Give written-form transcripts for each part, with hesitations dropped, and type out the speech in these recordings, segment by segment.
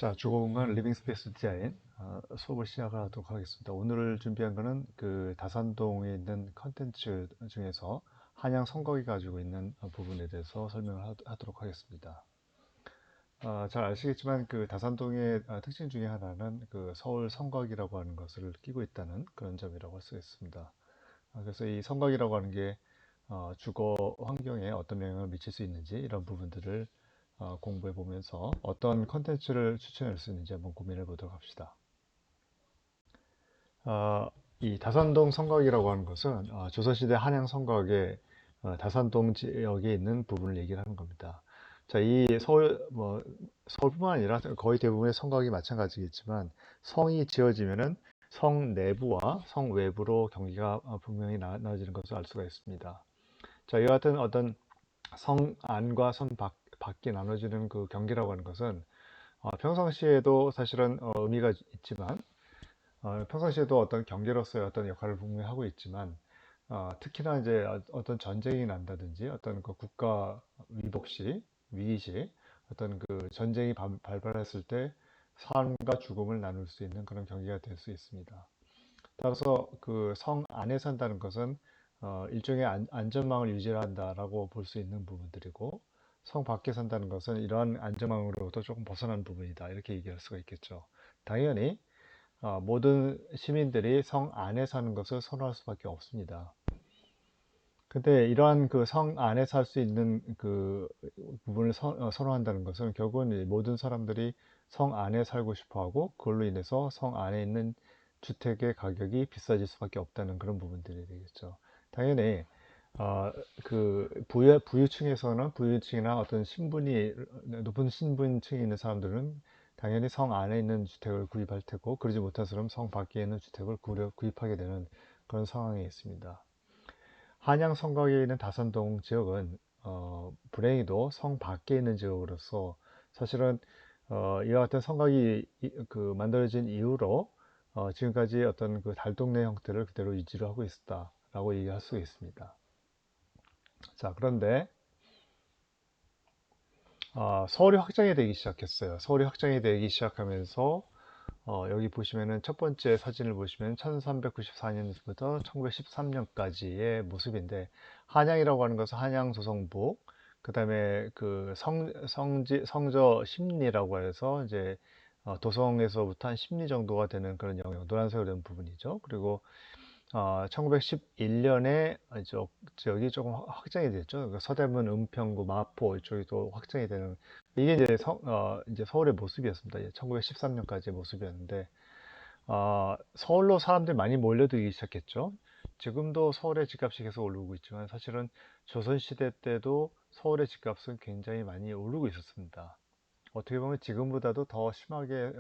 자, 주공간 리빙 스페이스 디자인 수업을 시작하도록 하겠습니다. 오늘 준비한 거는 그 다산동에 있는 컨텐츠 중에서 한양 성곽이 가지고 있는 부분에 대해서 설명을 하도록 하겠습니다. 잘 아시겠지만 그 다산동의 특징 중에 하나는 그 서울 성곽이라고 하는 것을 끼고 있다는 그런 점이라고 할 수 있습니다. 그래서 이 성곽이라고 하는 게 주거 환경에 어떤 영향을 미칠 수 있는지 이런 부분들을 공부해 보면서 어떤 컨텐츠를 추천할 수 있는지 한번 고민해 보도록 합시다. 어, 이 다산동 성곽이라고 하는 것은 조선시대 한양 성곽의 다산동 지역에 있는 부분을 얘기를 하는 겁니다. 자, 이 서울뿐만 아니라 거의 대부분의 성곽이 마찬가지겠지만 성이 지어지면은 성 내부와 성 외부로 경계가 분명히 나눠지는 것을 알 수가 있습니다. 자, 이와 같은 어떤 성 안과 성 밖에 나눠지는 그 경계라고 하는 것은 평상시에도 사실은 의미가 있지만 평상시에도 어떤 경계로서의 어떤 역할을 분명히 하고 있지만 특히나 이제 어떤 전쟁이 난다든지 어떤 그 국가 위기 시 어떤 그 전쟁이 발발했을 때 삶과 죽음을 나눌 수 있는 그런 경계가 될 수 있습니다. 따라서 그 성 안에 산다는 것은 일종의 안전망을 유지한다라고 볼 수 있는 부분들이고 성 밖에 산다는 것은 이러한 안전망으로부터 조금 벗어난 부분이다 이렇게 얘기할 수가 있겠죠. 당연히 모든 시민들이 성 안에 사는 것을 선호할 수밖에 없습니다. 근데 이러한 그 성 안에 살 수 있는 그 부분을 선호한다는 것은 결국은 이 모든 사람들이 성 안에 살고 싶어 하고 그걸로 인해서 성 안에 있는 주택의 가격이 비싸질 수밖에 없다는 그런 부분들이 되겠죠. 당연히 그 부유층에서는 부유층이나 어떤 신분이 높은 신분층에 있는 사람들은 당연히 성 안에 있는 주택을 구입할 테고 그러지 못한 사람은 성 밖에 있는 주택을 구입하게 되는 그런 상황에 있습니다. 한양 성곽에 있는 다산동 지역은 불행히도 성 밖에 있는 지역으로서 사실은 이와 같은 성곽이 그 만들어진 이후로 지금까지 어떤 그 달동네 형태를 그대로 유지를 하고 있었다라고 얘기할 수 있습니다. 자, 그런데 서울이 확장이 되기 시작했어요. 서울이 확장이 되기 시작하면서 여기 보시면은 첫 번째 사진을 보시면 1394년부터 1913년까지의 모습인데 한양이라고 하는 것은 한양 조성북 그다음에 그 성저 십리라고 해서 이제 도성에서부터 한 십리 정도가 되는 그런 영역 노란색으로 된 부분이죠. 그리고 1911년에 지역이 조금 확장이 됐죠. 그러니까 서대문, 은평구, 마포 이쪽이 또 확장이 되는 이게 이제 이제 서울의 모습이었습니다. 1913년까지의 모습이었는데 서울로 사람들이 많이 몰려들기 시작했죠. 지금도 서울의 집값이 계속 오르고 있지만 사실은 조선시대 때도 서울의 집값은 굉장히 많이 오르고 있었습니다. 어떻게 보면 지금보다도 더 심하게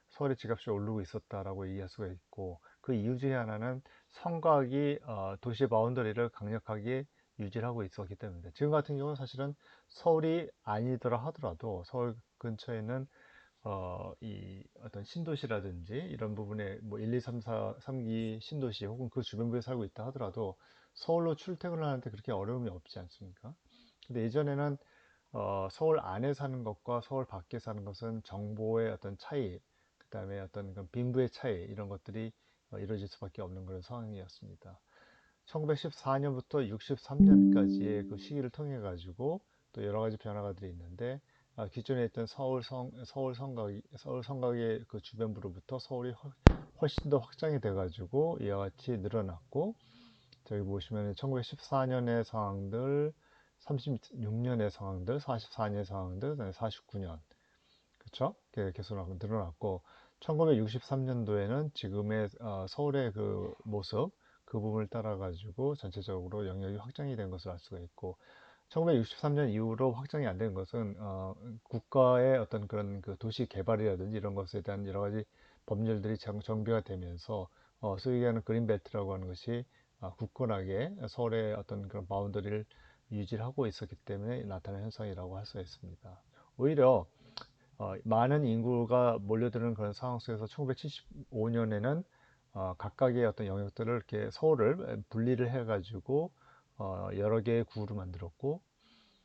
서울의 집값이 오르고 있었다라고 얘기할 수가 있고 그 이유 중에 하나는 성곽이 도시 바운더리를 강력하게 유지를 하고 있었기 때문입니다. 지금 같은 경우는 사실은 서울이 아니더라 하더라도 서울 근처에 있는 이 어떤 신도시라든지 이런 부분에 뭐 1, 2, 3, 4, 3기 신도시 혹은 그 주변부에 살고 있다 하더라도 서울로 출퇴근을 하는데 그렇게 어려움이 없지 않습니까? 근데 예전에는 서울 안에 사는 것과 서울 밖에 사는 것은 정보의 어떤 차이, 그 다음에 어떤 그런 빈부의 차이, 이런 것들이 이루어질 수밖에 없는 그런 상황이었습니다. 1914년부터 63년까지의 그 시기를 통해 가지고 또 여러 가지 변화가들이 있는데 기존에 있던 서울 성곽의 그 주변부로부터 서울이 훨씬 더 확장이 돼 가지고 이와 같이 늘어났고 저기 보시면 1914년의 상황들, 36년의 상황들, 44년의 상황들, 그다음에 49년, 그렇죠? 계속 늘어났고 1963년도에는 지금의 서울의 그 모습, 그 부분을 따라 가지고 전체적으로 영역이 확장이 된 것을 알 수가 있고 1963년 이후로 확장이 안 된 것은 국가의 어떤 그런 그 도시 개발이라든지 이런 것에 대한 여러 가지 법률들이 정비가 되면서 소위 얘기하는 그린벨트라고 하는 것이 굳건하게 서울의 어떤 그런 바운더리를 유지를 하고 있었기 때문에 나타난 현상이라고 할 수가 있습니다. 오히려 많은 인구가 몰려드는 그런 상황 속에서 1975년에는 각각의 어떤 영역들을 이렇게 서울을 분리를 해가지고 여러 개의 구를 만들었고,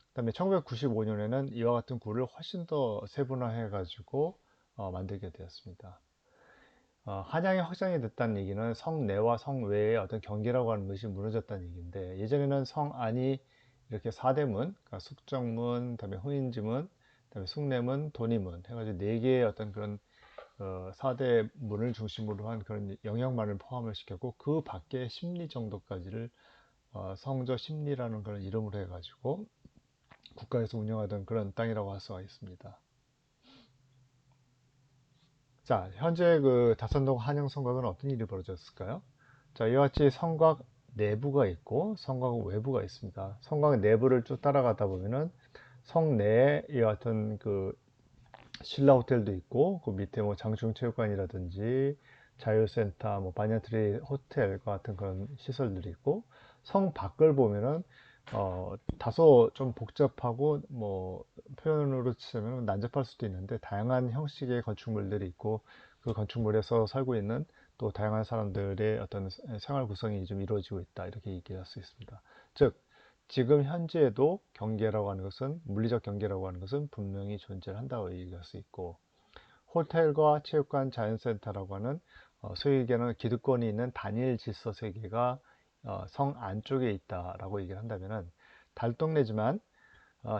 그다음에 1995년에는 이와 같은 구를 훨씬 더 세분화해가지고 만들게 되었습니다. 한양이 확장이 됐다는 얘기는 성내와 성외의 어떤 경계라고 하는 것이 무너졌다는 얘기인데, 예전에는 성 안이 이렇게 사대문, 그러니까 숙정문, 그다음에 후인지문, 그다음에 숭례문, 돈이문 해가지고 네 개의 어떤 그런 4대 문을 중심으로 한 그런 영역만을 포함을 시켰고, 그 밖에 십리 정도까지를 성저 십리라는 그런 이름으로 해가지고 국가에서 운영하던 그런 땅이라고 할 수가 있습니다. 자, 현재 그 다산동 한양 성곽은 어떤 일이 벌어졌을까요? 자, 이와 같이 성곽 내부가 있고 성곽 외부가 있습니다. 성곽 내부를 쭉 따라가다 보면은 성 내에 이와 같은 그 신라 호텔도 있고, 그 밑에 뭐 장충체육관이라든지 자유센터, 뭐 반얀트리 호텔과 같은 그런 시설들이 있고, 성 밖을 보면은 다소 좀 복잡하고 뭐 표현으로 치자면 난잡할 수도 있는데, 다양한 형식의 건축물들이 있고, 그 건축물에서 살고 있는 또 다양한 사람들의 어떤 생활 구성이 좀 이루어지고 있다, 이렇게 얘기할 수 있습니다. 즉, 지금 현재에도 경계라고 하는 것은, 물리적 경계라고 하는 것은 분명히 존재를 한다고 얘기할 수 있고, 호텔과 체육관, 자연센터라고 하는 소위 얘기하는 기득권이 있는 단일 질서 세계가 성 안쪽에 있다라고 얘기를 한다면은, 달동네지만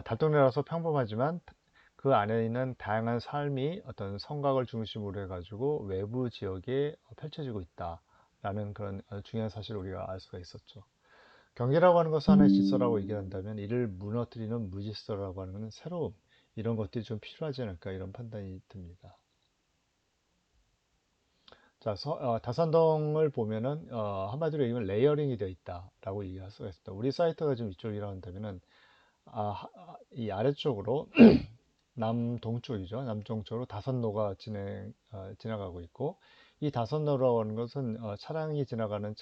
달동네라서 평범하지만 그 안에 있는 다양한 삶이 어떤 성곽을 중심으로 해가지고 외부 지역에 펼쳐지고 있다라는 그런 중요한 사실을 우리가 알 수가 있었죠. 경계라고 하는 것을 하나의 질서라고 얘기한다면, 이를 무너뜨리는 무질서라고 하는 것은 새로움, 이런 것들이 좀 필요하지 않을까, 이런 판단이 듭니다. 자, 다산동을 보면은 한마디로 얘기하면 레이어링이 되어 있다라고 얘기할 수가 있습니다. 우리 사이트가 좀 이쪽이라고 한다면은 이 아래쪽으로 남동쪽이죠. 남동쪽으로 다산로가 지나가고 있고, 이 다산로라고 하는 것은 차량이 지나가는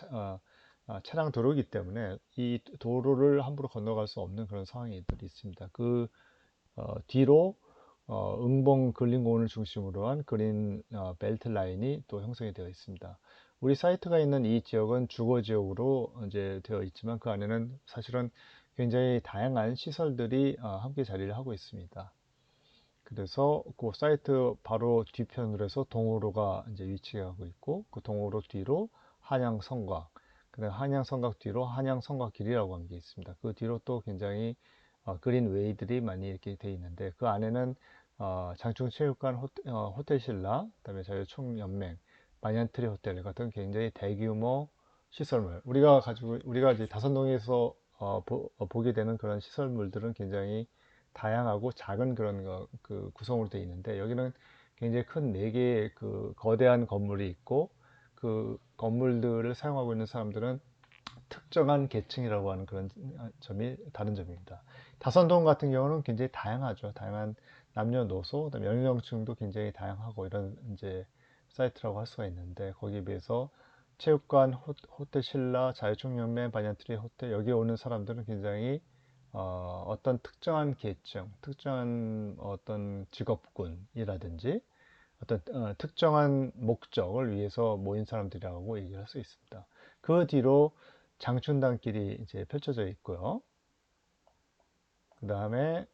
차량 도로이기 때문에 이 도로를 함부로 건너갈 수 없는 그런 상황이 있습니다. 그 뒤로 응봉 근린공원을 중심으로 한 그린 벨트 라인이 또 형성이 되어 있습니다. 우리 사이트가 있는 이 지역은 주거 지역으로 이제 되어 있지만, 그 안에는 사실은 굉장히 다양한 시설들이 함께 자리를 하고 있습니다. 그래서 그 사이트 바로 뒤편으로 해서 동호로가 이제 위치하고 있고, 그 동호로 뒤로 한양성곽, 그다음 한양성곽 뒤로 한양성곽길이라고 하는 게 있습니다. 그 뒤로 또 굉장히 그린 웨이들이 많이 이렇게 돼 있는데, 그 안에는 장충체육관, 호텔 신라, 그다음에 자유총연맹, 마니안트리 호텔 같은 굉장히 대규모 시설물, 우리가 이제 다산동에서 보게 되는 그런 시설물들은 굉장히 다양하고 작은 그런 그 구성으로 되어 있는데, 여기는 굉장히 큰 네 개의 그 거대한 건물이 있고, 그 건물들을 사용하고 있는 사람들은 특정한 계층이라고 하는 그런 점이 다른 점입니다. 다산동 같은 경우는 굉장히 다양하죠. 다양한 남녀노소, 그다음에 연령층도 굉장히 다양하고, 이런 이제 사이트라고 할 수가 있는데, 거기에 비해서 체육관, 호텔 신라, 자유총연맹, 반얀트리 호텔, 여기 오는 사람들은 굉장히 어떤 특정한 계층, 특정한 어떤 직업군이라든지 어떤 특정한 목적을 위해서 모인 사람들이라고 얘기를 할 수 있습니다. 그 뒤로 장춘단길이 이제 펼쳐져 있고요. 그 다음에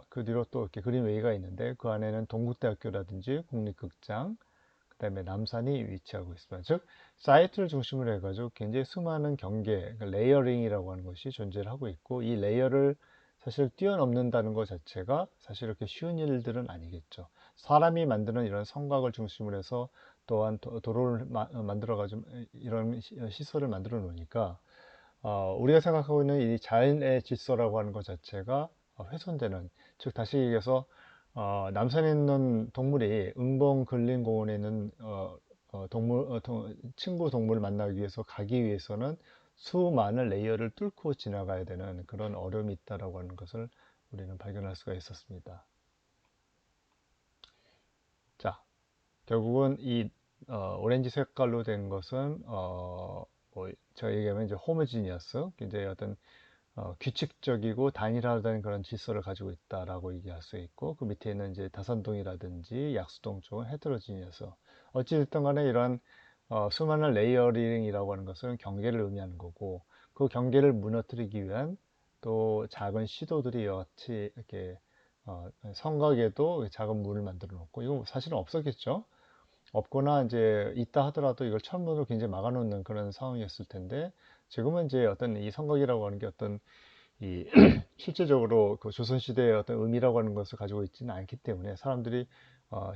그 뒤로 또 이렇게 그린웨이가 있는데, 그 안에는 동국대학교라든지 국립극장, 그 다음에 남산이 위치하고 있습니다. 즉, 사이트를 중심으로 해가지고 굉장히 수많은 경계, 그러니까 레이어링이라고 하는 것이 존재를 하고 있고, 이 레이어를 사실 뛰어넘는다는 것 자체가 사실 이렇게 쉬운 일들은 아니겠죠. 사람이 만드는 이런 성곽을 중심으로 해서, 또한 도로를 만들어가지고 이런 시설을 만들어 놓으니까 우리가 생각하고 있는 이 자연의 질서라고 하는 것 자체가 훼손되는, 즉 다시 얘기해서 남산에 있는 동물이 응봉 근린공원에 있는 친구 동물을 만나기 위해서 가기 위해서는 수많은 레이어를 뚫고 지나가야 되는 그런 어려움이 있다라고 하는 것을 우리는 발견할 수가 있었습니다. 자, 결국은 이 오렌지 색깔로 된 것은 뭐 제가 얘기하면 이제 호모지니어스, 굉장히 어떤 규칙적이고 단일화된 그런 질서를 가지고 있다라고 얘기할 수 있고, 그 밑에 있는 이제 다산동이라든지 약수동 쪽은 헤테로지니어스. 어찌됐든 간에 이러한 수많은 레이어링이라고 하는 것은 경계를 의미하는 거고, 그 경계를 무너뜨리기 위한 또 작은 시도들이 여치 이렇게 성곽에도 작은 문을 만들어 놓고, 이거 사실은 없었겠죠. 없거나 이제 있다 하더라도 이걸 철문으로 굉장히 막아놓는 그런 상황이었을 텐데, 지금은 이제 어떤 이 성곽이라고 하는 게 어떤 이 실제적으로 그 조선시대의 어떤 의미라고 하는 것을 가지고 있지는 않기 때문에 사람들이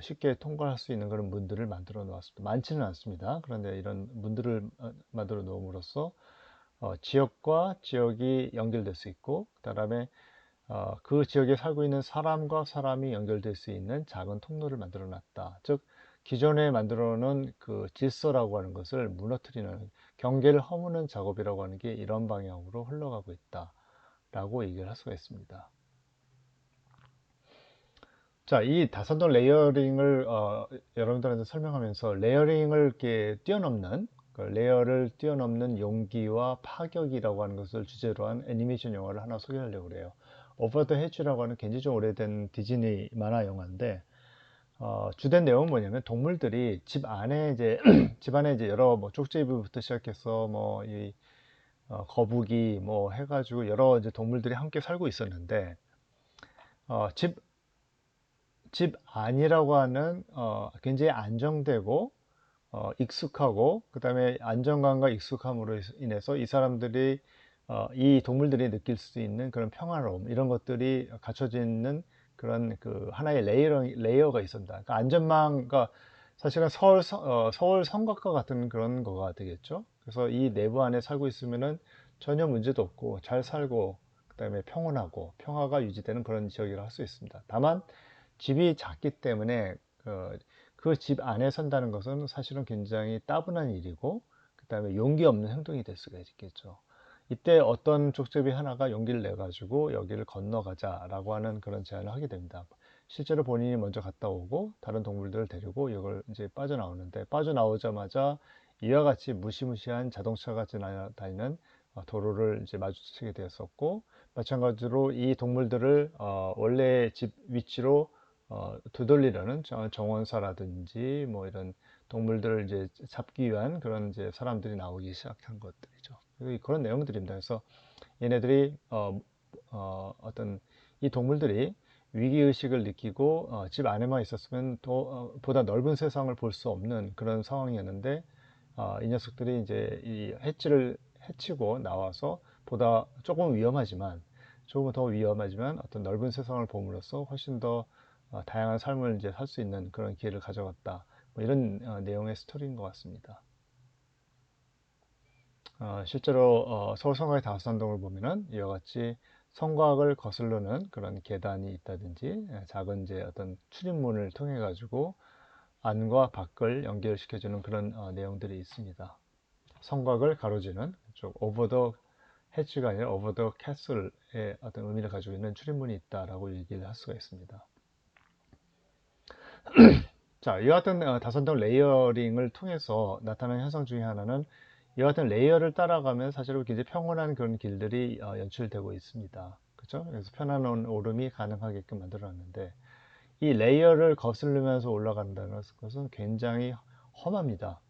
쉽게 통과할 수 있는 그런 문들을 만들어 놓았습니다. 많지는 않습니다. 그런데 이런 문들을 만들어 놓음으로써 지역과 지역이 연결될 수 있고, 그다음에 그 지역에 살고 있는 사람과 사람이 연결될 수 있는 작은 통로를 만들어 놨다. 즉, 기존에 만들어 놓은 그 질서라고 하는 것을 무너뜨리는, 경계를 허무는 작업이라고 하는 게 이런 방향으로 흘러가고 있다라고 얘기를 할 수가 있습니다. 자, 이 다산동 레이어링을 여러분들한테 설명하면서 레이어링을 이렇게 뛰어넘는, 그 레이어를 뛰어넘는 용기와 파격이라고 하는 것을 주제로 한 애니메이션 영화를 하나 소개하려고 그래요. 오버 더 헤지라고 하는 굉장히 좀 오래된 디즈니 만화 영화인데, 주된 내용은 뭐냐면 동물들이 집 안에 이제 집 안에 이제 여러 뭐 쪽제비부터 시작해서 뭐 이 거북이 뭐 해가지고 여러 이제 동물들이 함께 살고 있었는데, 어, 집 집 안이라고 하는 굉장히 안정되고 익숙하고, 그다음에 안정감과 익숙함으로 인해서 이 사람들이 이 동물들이 느낄 수 있는 그런 평화로움, 이런 것들이 갖춰져 있는 그런 그 하나의 레이어가 있습니다. 그러니까 안전망과 사실은 서울 성곽과 같은 그런 거가 되겠죠. 그래서 이 내부 안에 살고 있으면은 전혀 문제도 없고 잘 살고, 그다음에 평온하고 평화가 유지되는 그런 지역이라 할 수 있습니다. 다만 집이 작기 때문에 그 집 안에 산다는 것은 사실은 굉장히 따분한 일이고, 그다음에 용기 없는 행동이 될 수가 있겠죠. 이때 어떤 족제비 하나가 용기를 내 가지고 여기를 건너가자라고 하는 그런 제안을 하게 됩니다. 실제로 본인이 먼저 갔다 오고 다른 동물들을 데리고 이걸 이제 빠져나오는데, 빠져나오자마자 이와 같이 무시무시한 자동차가 지나다니는 도로를 이제 마주치게 되었었고, 마찬가지로 이 동물들을 원래 집 위치로 되돌리려는 정원사라든지 뭐 이런 동물들을 이제 잡기 위한 그런 이제 사람들이 나오기 시작한 것들이죠. 그런 내용들입니다. 그래서 얘네들이 어떤 이 동물들이 위기의식을 느끼고 집 안에만 있었으면 보다 넓은 세상을 볼 수 없는 그런 상황이었는데, 이 녀석들이 이제 이 해치고 나와서 보다 조금 더 위험하지만 어떤 넓은 세상을 봄으로써 훨씬 더 다양한 삶을 이제 살 수 있는 그런 기회를 가져갔다. 뭐 이런 내용의 스토리인 것 같습니다. 실제로 서울 성곽의 다산동을 보면은 이와 같이 성곽을 거스르는 그런 계단이 있다든지, 작은 이제 어떤 출입문을 통해 가지고 안과 밖을 연결시켜주는 그런 내용들이 있습니다. 성곽을 가로지는 쪽 오버 더 해치가 아니라 오버 더 캐슬의 어떤 의미를 가지고 있는 출입문이 있다라고 얘기를 할 수가 있습니다. 자, 이와 같은 다선적 레이어링을 통해서 나타나는 현상 중에 하나는, 이와 같은 레이어를 따라가면 사실은 굉장히 평온한 그런 길들이 연출되고 있습니다. 그렇죠? 그래서 편안한 오름이 가능하게끔 만들어놨는데, 이 레이어를 거스르면서 올라간다는 것은 굉장히 험합니다.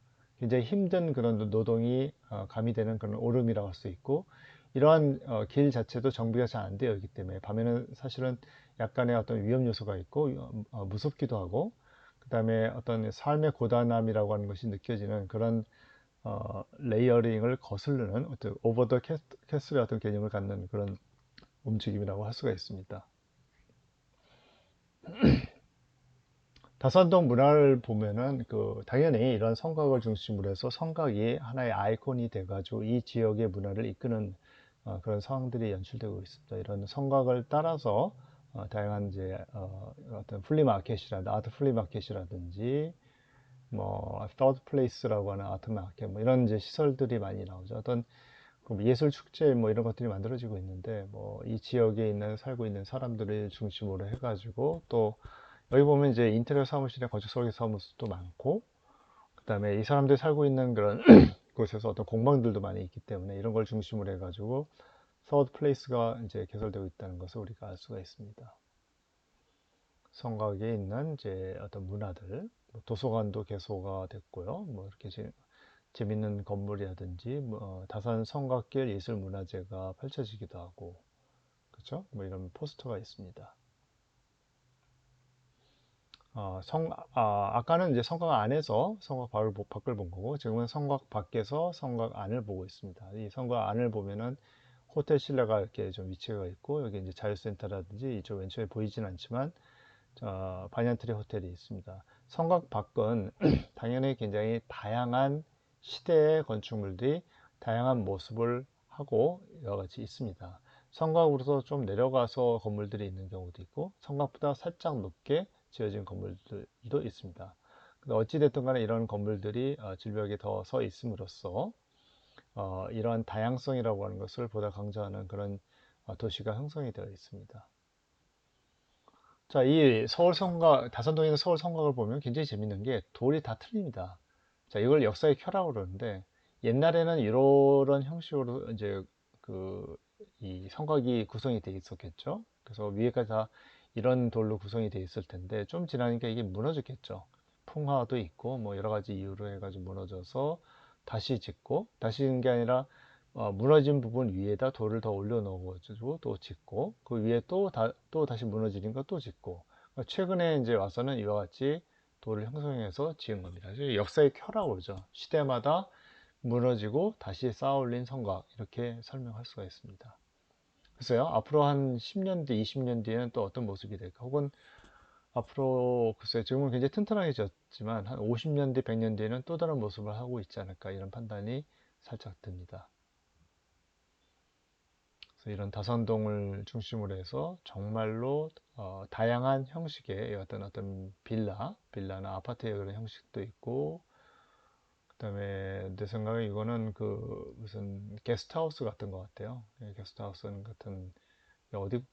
굉장히 힘든 그런 노동이 가미되는 그런 오름이라고 할 수 있고, 이러한 길 자체도 정비가 잘 안 되어 있기 때문에 밤에는 사실은 약간의 어떤 위험 요소가 있고 무섭기도 하고, 그다음에 어떤 삶의 고단함이라고 하는 것이 느껴지는 그런 레이어링을 거스르는 어떤 오버 더 캐슬의 어떤 개념을 갖는 그런 움직임이라고 할 수가 있습니다. 다산동 문화를 보면은 당연히 이런 성곽을 중심으로 해서 성곽이 하나의 아이콘이 돼가지고 이 지역의 문화를 이끄는 그런 상황들이 연출되고 있습니다. 이런 성곽을 따라서 다양한 이제 어떤 플리마켓이라든지 아트 플리마켓이라든지 뭐 third place라고 하는 아트 마켓 뭐 이런 이제 시설들이 많이 나오죠. 어떤 그 예술 축제 뭐 이런 것들이 만들어지고 있는데, 뭐 이 지역에 살고 있는 사람들을 중심으로 해가지고, 또 여기 보면 이제 인테리어 사무실에 건축 설계 사무소도 많고, 그다음에 이 사람들이 살고 있는 그런 곳에서 어떤 공방들도 많이 있기 때문에 이런 걸 중심으로 해가지고 서드 플레이스가 이제 개설되고 있다는 것을 우리가 알 수가 있습니다. 성곽에 있는 이제 어떤 문화들, 뭐 도서관도 개소가 됐고요. 뭐 이렇게 재밌는 건물이라든지 다산 성곽길 예술문화제가 펼쳐지기도 하고, 그렇죠? 뭐 이런 포스터가 있습니다. 아까는 이제 성곽 안에서 성곽 밖을 본 거고, 지금은 성곽 밖에서 성곽 안을 보고 있습니다. 이 성곽 안을 보면은 호텔 신라가 이렇게 좀 위치가 있고, 여기 이제 자유센터라든지 이쪽 왼쪽에 보이진 않지만, 바니안트리 호텔이 있습니다. 성곽 밖은 당연히 굉장히 다양한 시대의 건축물들이 다양한 모습을 하고 여러 가지 있습니다. 성곽으로서 좀 내려가서 건물들이 있는 경우도 있고, 성곽보다 살짝 높게 지어진 건물들도 있습니다. 근데 어찌됐든 간에 이런 건물들이 질벽에 더 서 있음으로써 이러한 다양성이라고 하는 것을 보다 강조하는 그런 도시가 형성이 되어 있습니다. 자, 이 서울 성곽, 다산동에 있는 서울 성곽을 보면 굉장히 재밌는 게 돌이 다 틀립니다. 자, 이걸 역사의 켜라고 그러는데, 옛날에는 이런 형식으로 이제 그, 이 성곽이 구성이 돼 있었겠죠. 그래서 위에까지 다 이런 돌로 구성이 돼 있을 텐데, 좀 지나니까 이게 무너졌겠죠. 풍화도 있고, 뭐 여러 가지 이유로 해가지고 무너져서 다시 짓고, 다시 짓는 게 아니라 무너진 부분 위에다 돌을 더 올려 넣어가지고 또 짓고 그 위에 또 다시 무너지는 거 또 짓고 최근에 이제 와서는 이와 같이 돌을 형성해서 지은 겁니다. 그래서 역사의 켜라고 그러죠. 시대마다 무너지고 다시 쌓아 올린 성곽 이렇게 설명할 수가 있습니다. 글쎄요, 앞으로 한 10년 뒤, 20년 뒤에는 또 어떤 모습이 될까? 혹은 앞으로 글쎄요, 지금은 굉장히 튼튼하게 졌지만 한 50년 뒤, 100년 뒤에는 또 다른 모습을 하고 있지 않을까 이런 판단이 살짝 듭니다. 그래서 이런 다산동을 중심으로 해서 정말로 다양한 형식의 어떤 빌라나 아파트의 그런 형식도 있고, 그다음에 내 생각에 이거는 그 무슨 게스트하우스 같은 것 같아요. 게스트하우스 같은 어디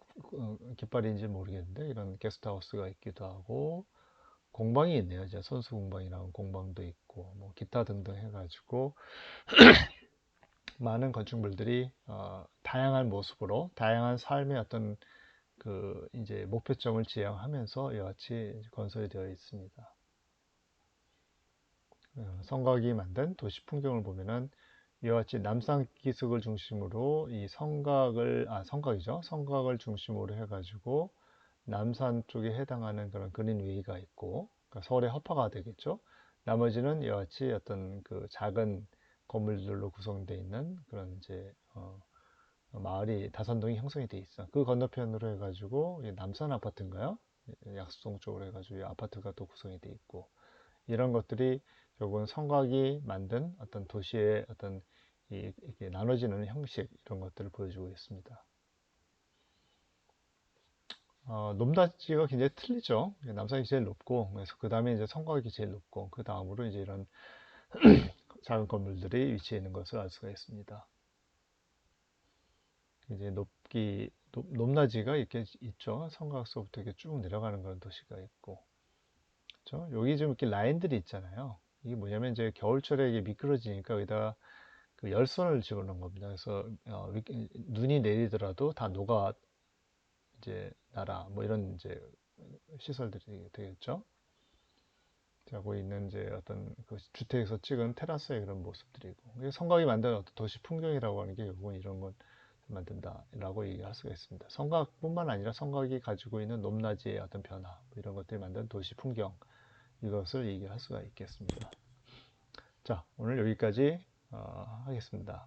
깃발인지 모르겠는데 이런 게스트하우스가 있기도 하고 공방이 있네요. 이제 선수 공방이라는 공방도 있고 뭐 기타 등등 해가지고 많은 건축물들이 다양한 모습으로 다양한 삶의 어떤 그 이제 목표점을 지향하면서 이와 같이 건설이 되어 있습니다. 성곽이 만든 도시 풍경을 보면은 이와 같이 남산 기슭을 중심으로 이 성곽이죠. 성곽을 중심으로 해가지고 남산 쪽에 해당하는 그런 그린웨이가 있고, 그러니까 서울의 허파가 되겠죠. 나머지는 이와 같이 어떤 그 작은 건물들로 구성되어 있는 그런 이제 마을이 다산동이 형성이 돼 있어. 그 건너편으로 해가지고 남산 아파트인가요? 약수동 쪽으로 해가지고 이 아파트가 또 구성이 돼 있고 이런 것들이 결국은 성곽이 만든 어떤 도시의 어떤 이렇게 나눠지는 형식 이런 것들을 보여주고 있습니다. 높낮이가 굉장히 틀리죠. 남산이 제일 높고 그래서 그 다음에 이제 성곽이 제일 높고 그 다음으로 이제 이런 작은 건물들이 위치해 있는 것을 알 수가 있습니다. 이제 높낮이가 이렇게 있죠. 성곽서부터 이렇게 쭉 내려가는 그런 도시가 있고, 그렇죠? 여기 좀 이렇게 라인들이 있잖아요. 이게 뭐냐면 이제 겨울철에 이게 미끄러지니까 여기다가 그 열선을 집어넣은 겁니다. 그래서 눈이 내리더라도 다 녹아 이제 나라 뭐 이런 이제 시설들이 되겠죠. 하고 있는 이제 어떤 그 주택에서 찍은 테라스의 그런 모습들이고 성곽이 만든 어떤 도시 풍경이라고 하는 게 결국은 이런 걸 만든다라고 얘기할 수가 있습니다. 성곽뿐만 아니라 성곽이 가지고 있는 높낮이의 어떤 변화 뭐 이런 것들이 만든 도시 풍경 이것을 얘기할 수가 있겠습니다. 자, 오늘 여기까지 하겠습니다.